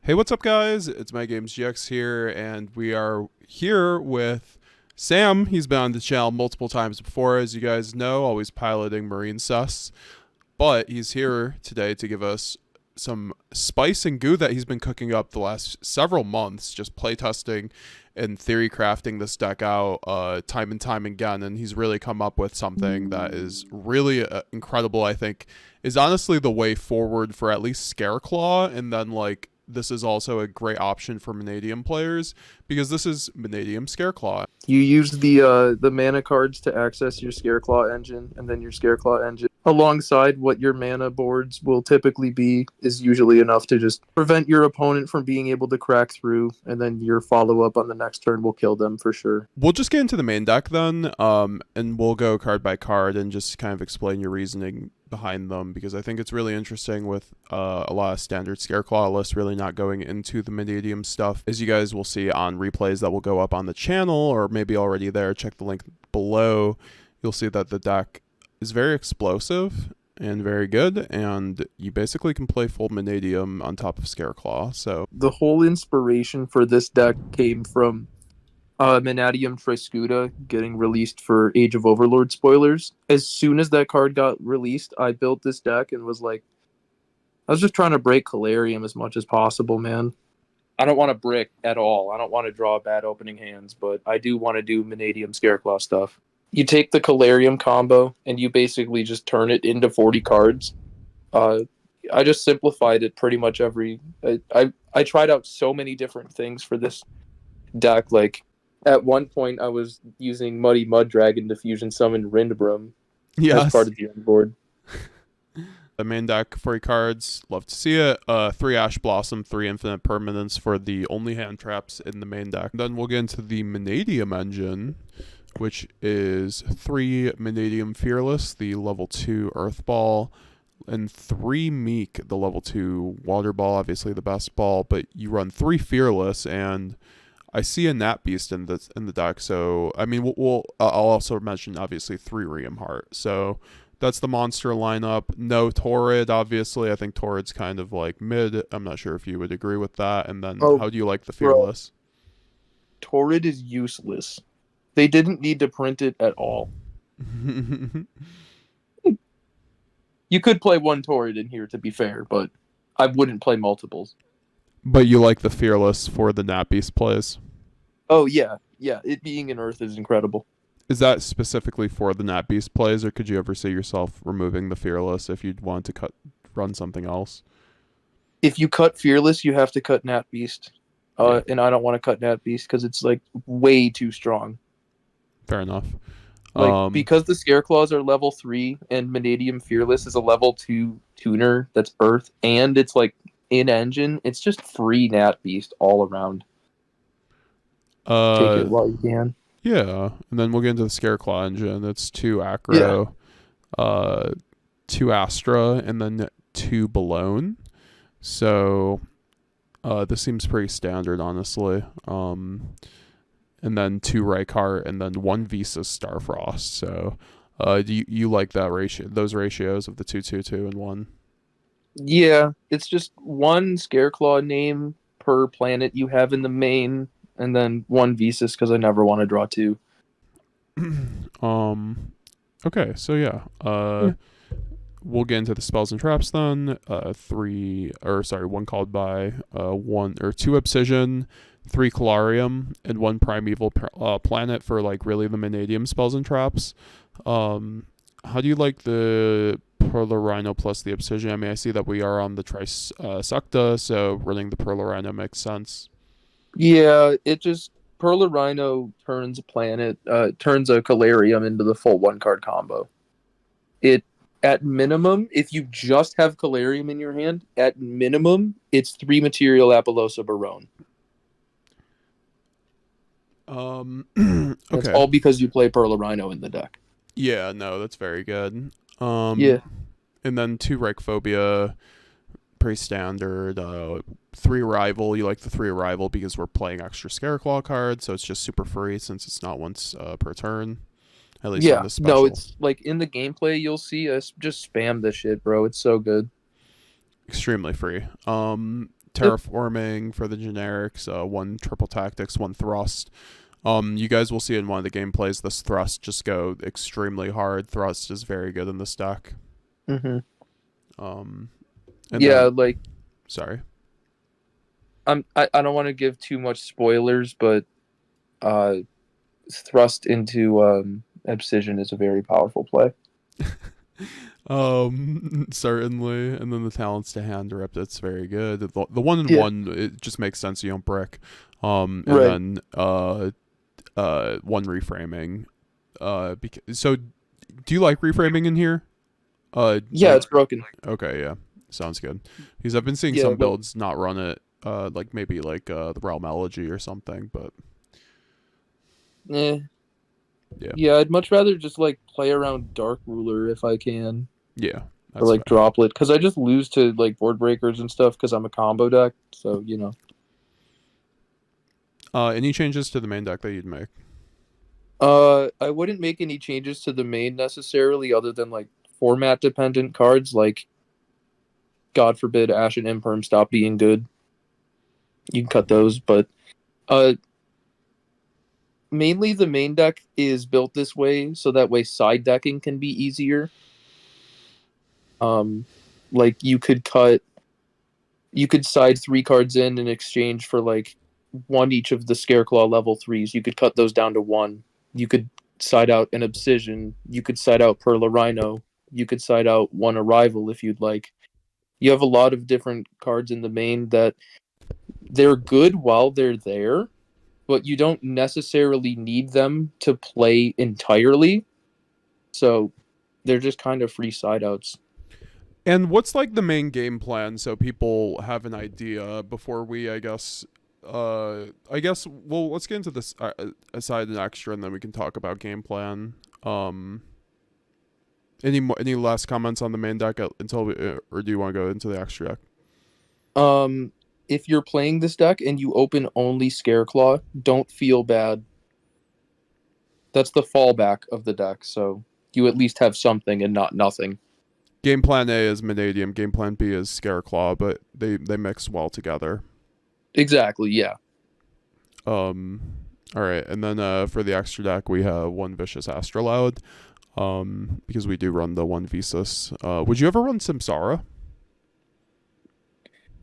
Hey, what's up, guys? It's MetaGamesGX here, and we are here with Sam. He's been on the channel multiple times before, as you guys know, always piloting Marine Sus. But he's here today to give us some spice and goo that he's been cooking up the last several months, just playtesting and theory crafting this deck out time and time again. And he's really come up with something that is really incredible, I think, is honestly the way forward for at least Scareclaw, and then this is also a great option for Mannadium players because this is Mannadium Scareclaw. You use the mana cards to access your Scareclaw engine, and then your Scareclaw engine, alongside what your mana boards will typically be, is usually enough to just prevent your opponent from being able to crack through, and then your follow-up on the next turn will kill them for sure. We'll just get into the main deck then, and we'll go card by card and just kind of explain your reasoning behind them, because I think it's really interesting with a lot of standard Scareclaw lists really not going into the Mannadium stuff. As you guys will see on replays that will go up on the channel, or maybe already there, check the link below, you'll see that the deck is very explosive and very good, and you basically can play full Mannadium on top of Scareclaw. So the whole inspiration for this deck came from Mannadium Triscuta getting released for Age of Overlord spoilers. As soon as that card got released, I built this deck and was like, I was just trying to break Calarium as much as possible, man. I don't want to brick at all. I don't want to draw bad opening hands, but I do want to do Mannadium Scareclaw stuff. You take the Calarium combo and you basically just turn it into 40 cards. I just simplified it pretty much every... I tried out so many different things for this deck, like... At one point, I was using Muddy Mud Dragon to fusion summon Rindbrum as part of the end board. The main deck, 40 cards, love to see it. 3 Ash Blossom, 3 Infinite Permanence for the only hand traps in the main deck. Then we'll get into the Mannadium engine, which is 3 Mannadium Fearless, the level 2 Earth Ball, and 3 Meek, the level 2 Water Ball, obviously the best ball, but you run 3 Fearless, and I see a Nat Beast in the deck, so I mean, I'll also mention obviously 3 Riem Heart. So that's the monster lineup. No Torrid, obviously. I think Torrid's kind of like mid. I'm not sure if you would agree with that. And then how do you like the Fearless? Bro, Torrid is useless. They didn't need to print it at all. You could play one Torrid in here, to be fair, but I wouldn't play multiples. But you like the Fearless for the Nat Beast plays? Oh, yeah. Yeah, it being an Earth is incredible. Is that specifically for the Nat Beast plays, or could you ever see yourself removing the Fearless if you'd want to run something else? If you cut Fearless, you have to cut Nat Beast. And I don't want to cut Nat Beast because it's like way too strong. Fair enough. Because the Scareclaws are level 3 and Mannadium Fearless is a level 2 tuner that's Earth, and it's like in engine, it's just free Nat Beast all around. Take it while you can. Yeah, and then we'll get into the Scareclaw engine. It's 2 Acro, 2 Astra, and then 2 Balone. So this seems pretty standard, honestly. And then 2 Rykart, and then 1 Visa Starfrost. So do you like that ratio? Those ratios of the 2, 2, 2, and 1? Yeah, it's just 1 Scareclaw name per planet you have in the main, and then 1 Visas because I never want to draw 2. Okay, so yeah. We'll get into the spells and traps then. 1 called by, 2 Obsidian, 3 Calarium, and 1 Primeval planet for like really the Mannadium spells and traps. How do you like the Purrely plus the Obsidian? I mean, I see that we are on the Trisecta, so running the Purrely makes sense. Yeah, it just Purrely turns a planet, turns a Calarium into the full 1-card combo. It at minimum, if you just have Calarium in your hand, at minimum, it's 3 material Apollosa Barone. Okay. That's all because you play Purrely in the deck. Yeah, no, that's very good. Yeah. And then 2 Reichphobia, pretty standard. 3 Arrival, you like the 3 Arrival because we're playing extra Scareclaw cards, so it's just super free since it's not once per turn. At least on this special. No, it's like in the gameplay you'll see us just spam this shit, bro. It's so good. Extremely free. Yep. terraforming for the generics, one triple tactics, one thrust. You guys will see in one of the gameplays this thrust just go extremely hard. Thrust is very good in this deck. Hmm. Um, and Yeah, then like sorry. I don't want to give too much spoilers, but uh, thrust into Obsidian is a very powerful play. Certainly, and then the talents to hand rip. That's very good. The one in Yeah. one, it just makes sense. You don't brick. And Right. then one reframing. So do you like reframing in here? Yeah, it's broken. Okay, yeah, sounds good. Because I've been seeing Yeah, some but builds not run it. Like maybe like the Realm Elegy or something, but eh, yeah, yeah, I'd much rather just like play around Dark Ruler if I can, yeah, or that's like fair. Droplet, because I just lose to like board breakers and stuff because I'm a combo deck. So Any changes to the main deck that you'd make? I wouldn't make any changes to the main necessarily, other than like format dependent cards, like God forbid Ash and Imperm stop being good. You can cut those, but uh, mainly the main deck is built this way so that way side decking can be easier. Um, like you could side 3 cards in exchange for like one each of the Scareclaw level threes. You could cut those down to one. You could side out an Obsidian. You could side out Perla Rhino. You could side out one Arrival if you'd like. You have a lot of different cards in the main that they're good while they're there, but you don't necessarily need them to play entirely. So they're just kind of free side outs. And what's like the main game plan so people have an idea before we, I guess, well, let's get into this aside and extra, and then we can talk about game plan. Um, any last comments on the main deck until we, or do you want to go into the extra deck? Um, if you're playing this deck and you open only Scareclaw, don't feel bad. That's the fallback of the deck, so you at least have something and not nothing. Game plan A is Mannadium, game plan B is Scareclaw, but they mix well together. Exactly, yeah. Um, all right, and then for the extra deck we have one Vicious Astrolaud. Because we do run the one Visas. Would you ever run Samsara?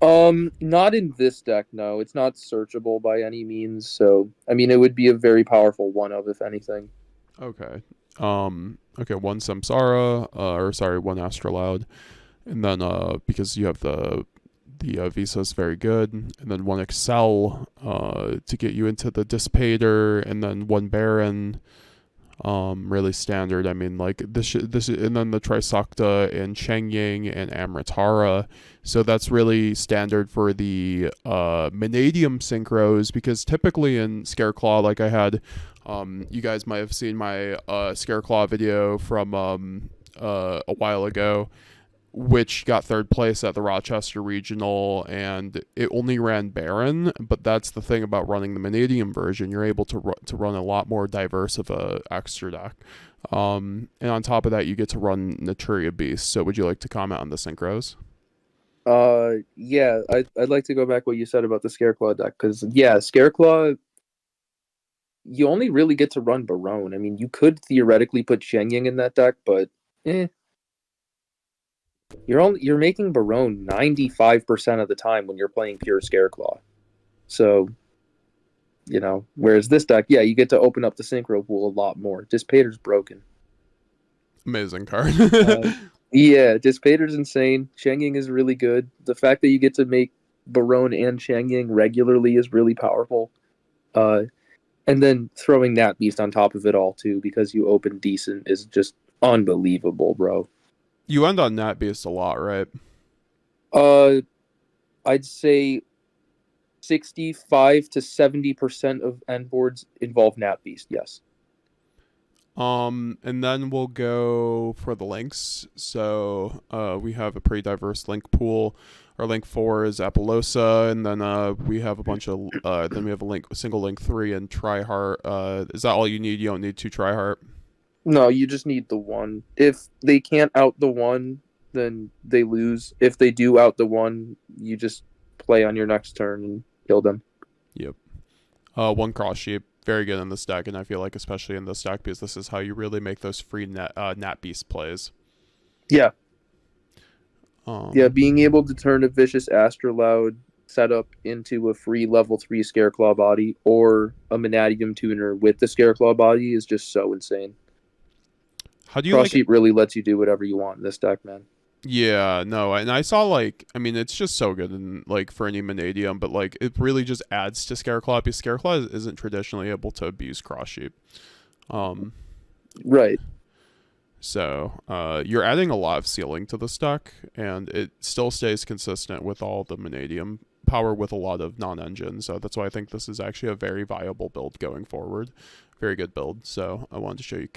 Not in this deck, no. It's not searchable by any means, so I mean it would be a very powerful one of, if anything. Okay. Okay, one Samsara, or sorry, one Astrolaud, and then because you have the Visas very good, and then one Excel to get you into the Dissipator, and then one Baron. Really standard. I mean, like this, and then the Trisakta and Chengying and Amritara. So that's really standard for the Mannadium synchros, because typically in Scareclaw, like I had, you guys might have seen my Scareclaw video from a while ago, which got third place at the Rochester Regional, and it only ran Baron. But that's the thing about running the Mannadium version; you're able to run a lot more diverse of a extra deck. And on top of that, you get to run Naturia Beast. So, would you like to comment on the synchros? Yeah, I'd like to go back what you said about the Scareclaw deck, because yeah, Scareclaw, you only really get to run Barone. I mean, you could theoretically put Shenyang in that deck, but eh, you're making Barone 95% of the time when you're playing pure Scareclaw. So, whereas this deck, yeah, you get to open up the Synchro pool a lot more. Dissipator's broken. Amazing card. Uh, yeah, Dissipator's insane. Shenyang is really good. The fact that you get to make Barone and Shenyang regularly is really powerful. Uh, and then throwing that beast on top of it all too, because you open decent, is just unbelievable, bro. You end on Nat Beast a lot, right? Uh, I'd say 65 to 70% of end boards involve Nat Beast. Yes. And then we'll go for the links. So we have a pretty diverse link pool. Our link 4 is Apollosa, and then we have a bunch of then we have a single link 3 and Tryheart. Is that all you need? You don't need 2 Tryheart. No, you just need the one. If they can't out the one, then they lose. If they do out the one, you just play on your next turn and kill them. Yep. One cross sheep, very good in this deck, and I feel like especially in this deck because this is how you really make those free nat beast plays. Yeah, Yeah, being able to turn a vicious Astrolaud setup into a free level 3 Scareclaw body or a Mannadium tuner with the Scareclaw body is just so insane. How do you Cross like? sheep really lets you do whatever you want in this deck, man. Yeah, no, and I saw I mean, it's just so good in for any Mannadium, but it really just adds to Scareclaw because Scareclaw isn't traditionally able to abuse cross sheep. Um, Right. So you're adding a lot of ceiling to this deck, and it still stays consistent with all the Mannadium power with a lot of non-engine. So that's why I think this is actually a very viable build going forward. Very good build. So I wanted to show you.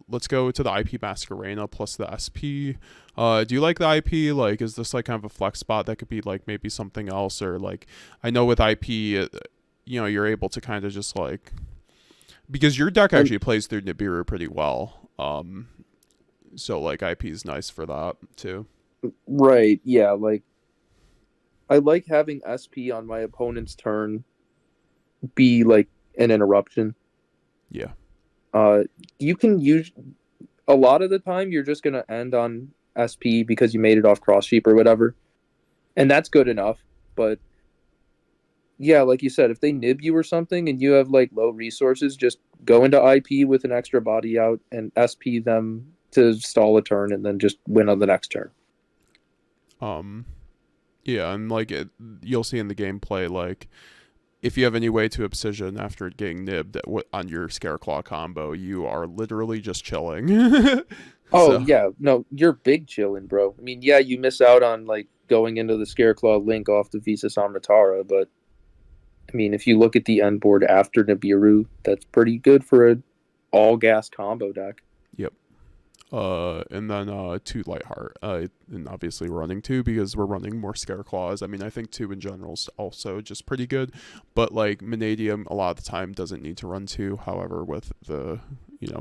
Let's go to the IP Masquerena plus the SP. Do you like the IP? Is this kind of a flex spot that could be maybe something else, or I know with IP, you're able to kind of just because your deck actually plays through Nibiru pretty well. So IP is nice for that too. Right. Yeah. I like having SP on my opponent's turn be an interruption. Yeah. You can use a lot of the time you're just gonna end on SP because you made it off cross sheep or whatever, and that's good enough. But yeah, like you said, if they nib you or something and you have low resources, just go into IP with an extra body out and SP them to stall a turn and then just win on the next turn. Yeah, and you'll see in the gameplay, if you have any way to obsession after getting nibbed on your Scareclaw combo, you are literally just chilling. Oh yeah, no, you're big chilling, bro. I mean, yeah, you miss out on going into the Scareclaw link off the Visa Samnatara, but I mean, if you look at the end board after Nibiru, that's pretty good for a all gas combo deck. Yep. And then 2 Lightheart. And obviously running 2 because we're running more Scareclaws. I mean, I think 2 in general is also just pretty good, but Mannadium a lot of the time doesn't need to run 2. However, with the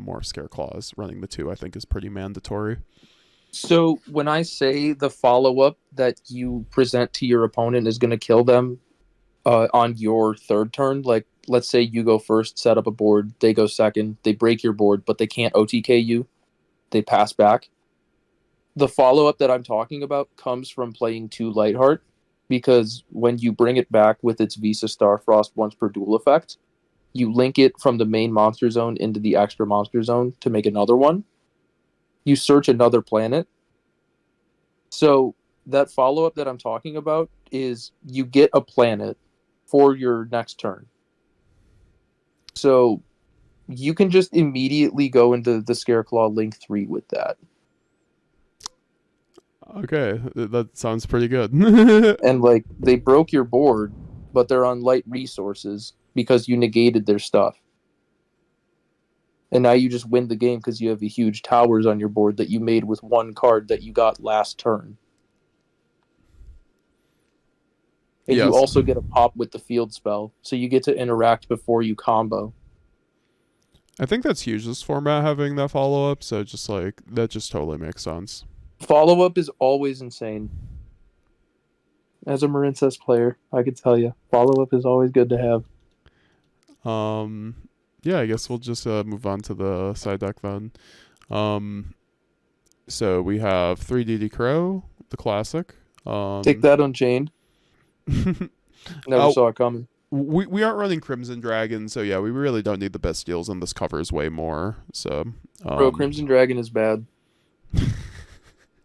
more Scareclaws, running the 2 I think is pretty mandatory. So when I say the follow up that you present to your opponent is going to kill them on your third turn, let's say you go first, set up a board, they go second, they break your board, but they can't OTK you, they pass back. The follow-up that I'm talking about comes from playing 2 Lightheart, because when you bring it back with its Visa Starfrost once per duel effect, you link it from the main monster zone into the extra monster zone to make another one. You search another planet. So that follow-up that I'm talking about is you get a planet for your next turn. So you can just immediately go into the Scareclaw Link 3 with that. Okay, that sounds pretty good. And they broke your board, but they're on light resources because you negated their stuff. And now you just win the game because you have a huge towers on your board that you made with one card that you got last turn. And yes. you also get a pop with the field spell, so you get to interact before you combo. I think that's huge, this format having that follow-up, so just that just totally makes sense. Follow-up is always insane. As a Marincess player, I could tell you, follow-up is always good to have. Yeah, I guess we'll just move on to the side deck then. So we have 3DD Crow, the classic. Take that, Unchained. Never saw it coming. We aren't running Crimson Dragon, so yeah, we really don't need the best deals, and this covers way more. So, Bro, Crimson Dragon is bad.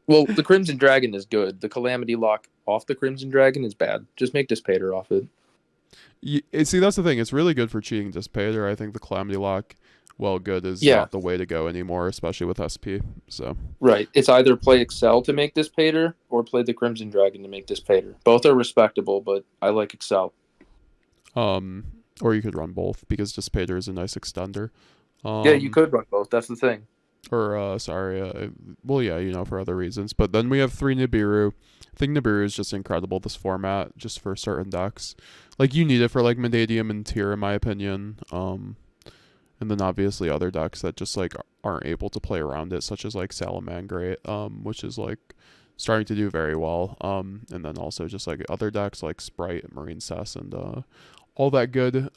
Well, the Crimson Dragon is good. The Calamity Lock off the Crimson Dragon is bad. Just make Dispater off it. See, that's the thing. It's really good for cheating Dispater. I think the Calamity Lock, good, is not the way to go anymore, especially with SP. So right, it's either play Excel to make Dispater or play the Crimson Dragon to make Dispater. Both are respectable, but I like Excel. Or you could run both because Dispater is a nice extender. Yeah, you could run both. That's the thing. Or well, yeah, for other reasons. But then we have 3 Nibiru. I think Nibiru is just incredible, this format, just for certain decks. You need it for Mannadium and Tier, in my opinion. And then obviously other decks that just aren't able to play around it, such as Salamangreat, which is starting to do very well. And then also just like other decks like Sprite, Marine Cess, and all that good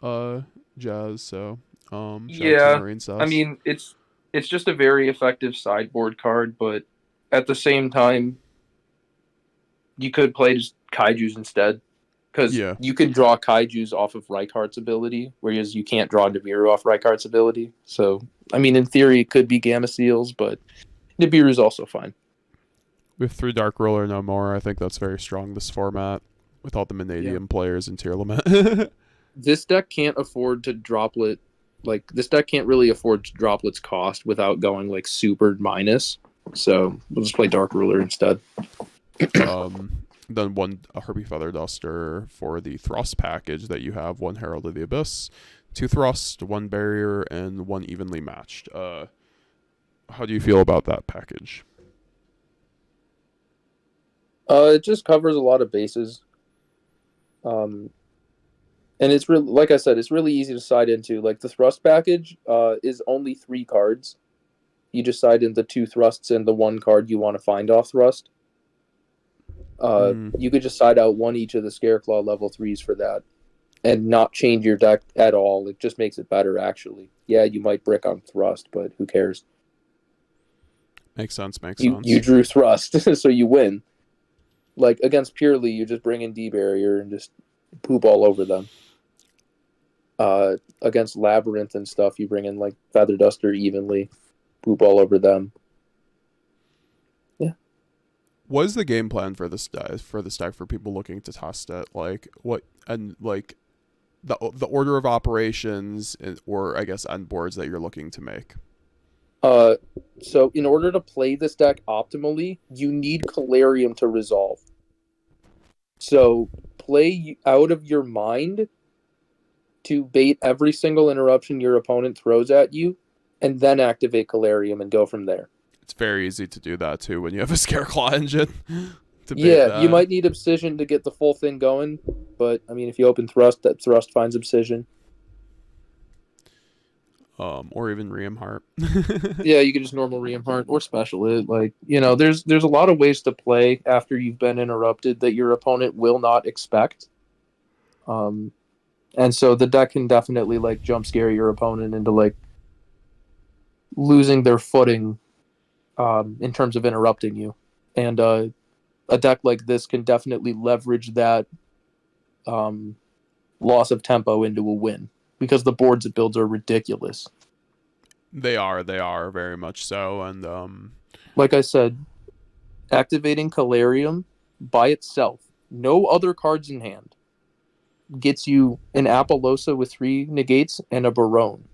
jazz. So shout out to Yeah, Marine I Cess. mean it's just a very effective sideboard card, but at the same time, you could play just kaiju's instead because Yeah, you can draw kaiju's off of Reichardt's ability, whereas you can't draw Nibiru off Reichardt's ability. So, I mean, in theory, it could be Gamma Seals, but Nibiru is also fine. with 3 Dark Ruler no more, I think that's very strong this format with all the Yeah. Mannadium players in tier limit. This deck can't afford to droplet. Like, this deck can't really afford to droplets cost without going, like, super minus. So, we'll just play Dark Ruler instead. Then one a Herbie Feather Duster for the Thrust package that you have, 1 Herald of the Abyss, 2 Thrust, 1 Barrier, and 1 Evenly Matched. How do you feel about that package? It just covers a lot of bases. And it's really, like I said, it's really easy to side into. Like the thrust package is only 3 cards. You just side into 2 thrusts and the 1 card you want to find off thrust. You could just side out 1 each of the Scareclaw level 3s for that and not change your deck at all. It just makes it better, actually. Yeah, you might brick on thrust, but who cares? Makes sense. You drew thrust, so you win. Like against purrely, you just bring in D barrier and just poop all over them. Against labyrinth and stuff, you bring in like feather duster evenly, poop all over them. Yeah. What is the game plan for this deck? For people looking to test it, like what and like the order of operations or I guess end boards that you're looking to make. So in order to play this deck optimally, you need Calarium to resolve. So play out of your mind to bait every single interruption your opponent throws at you, and then activate Calarium and go from there. It's very easy to do that too when you have a Scareclaw engine. Yeah, you might need Obsidian to get the full thing going, but I mean, if you open Thrust, that Thrust finds Obsidian. Or even Ream Heart. Yeah, you can just normal Ream Heart or special it. Like, you know, there's a lot of ways to play after you've been interrupted that your opponent will not expect. And so the deck can definitely like jump scare your opponent into like losing their footing in terms of interrupting you. And a deck like this can definitely leverage that loss of tempo into a win because the boards it builds are ridiculous. They are very much so, and like I said, activating Calarium by itself, no other cards in hand, gets you an Apollosa with 3 negates and a Barone.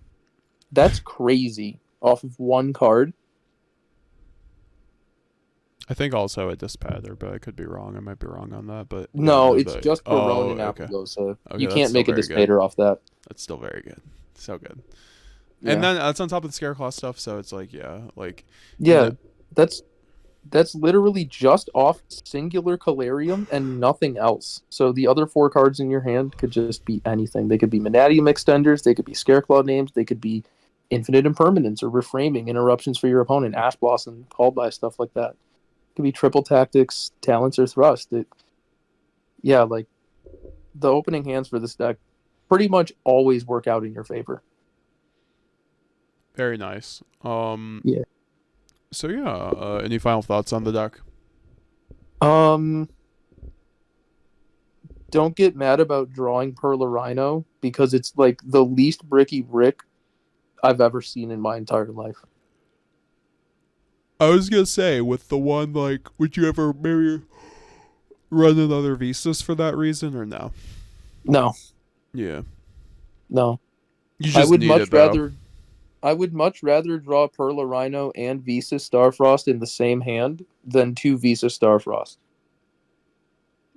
That's crazy off of 1 card. I think also a Dispatter, but I could be wrong. I might be wrong on that, but No, it's just Barone and Apollosa. Okay, You can't make a Dispater off that. That's still very good. So good. Yeah. And then that's on top of the Scareclaw stuff, so it's like that's literally just off singular Calarium and nothing else. So the other 4 cards in your hand could just be anything. They could be Mannadium extenders, they could be Scareclaw names, they could be infinite impermanence or reframing, interruptions for your opponent, Ash Blossom, called by, stuff like that. It could be triple tactics, talents, or thrust. Like the opening hands for this deck pretty much always work out in your favor. very nice. Yeah. So yeah, any final thoughts on the deck? Don't get mad about drawing Perla Rhino because it's like the least bricky brick I've ever seen in my entire life. I was gonna say, with the one, like, would you ever maybe run another Vistas for that reason, or no? No. Yeah. No. You just I would much rather draw Perla Rhino and Visa Starfrost in the same hand than 2 Visa Starfrost.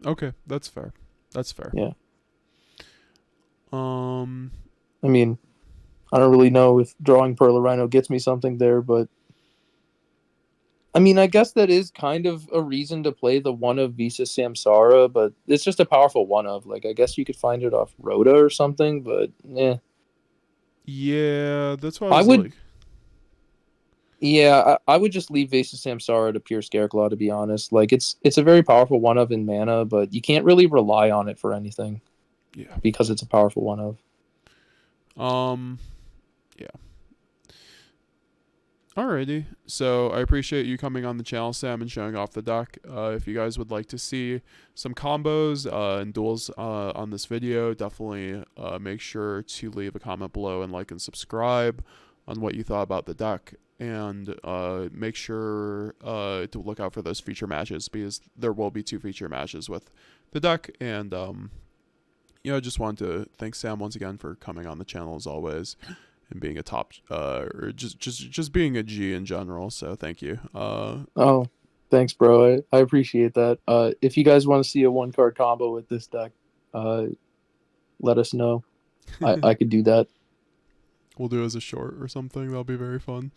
Okay, that's fair. Yeah. Um, I mean, I don't really know if drawing Perla Rhino gets me something there, but I mean, I guess that is kind of a reason to play the 1 of Visa Samsara, but it's just a powerful 1 of. Like, I guess you could find it off Rhoda or something, but yeah, that's what I was like. Yeah, I would just leave Vase of Samsara to pure Scareclaw, to be honest. Like it's a very powerful one of in mana, but you can't really rely on it for anything Yeah. because it's a powerful one of. Yeah. Alrighty. So I appreciate you coming on the channel, Sam, and showing off the deck. If you guys would like to see some combos and duels on this video, definitely make sure to leave a comment below and like and subscribe on what you thought about the deck. And make sure to look out for those feature matches because there will be 2 feature matches with the deck. And just wanted to thank Sam once again for coming on the channel as always and being a top or just being a G in general. So thank you. Oh, thanks, bro. I appreciate that. If you guys want to see a 1 card combo with this deck, uh, let us know. I could do that. We'll do it as a short or something. That'll be very fun.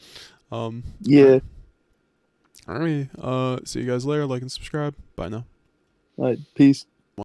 All Yeah. right. See you guys later. Like and subscribe. Bye now. All right. Peace.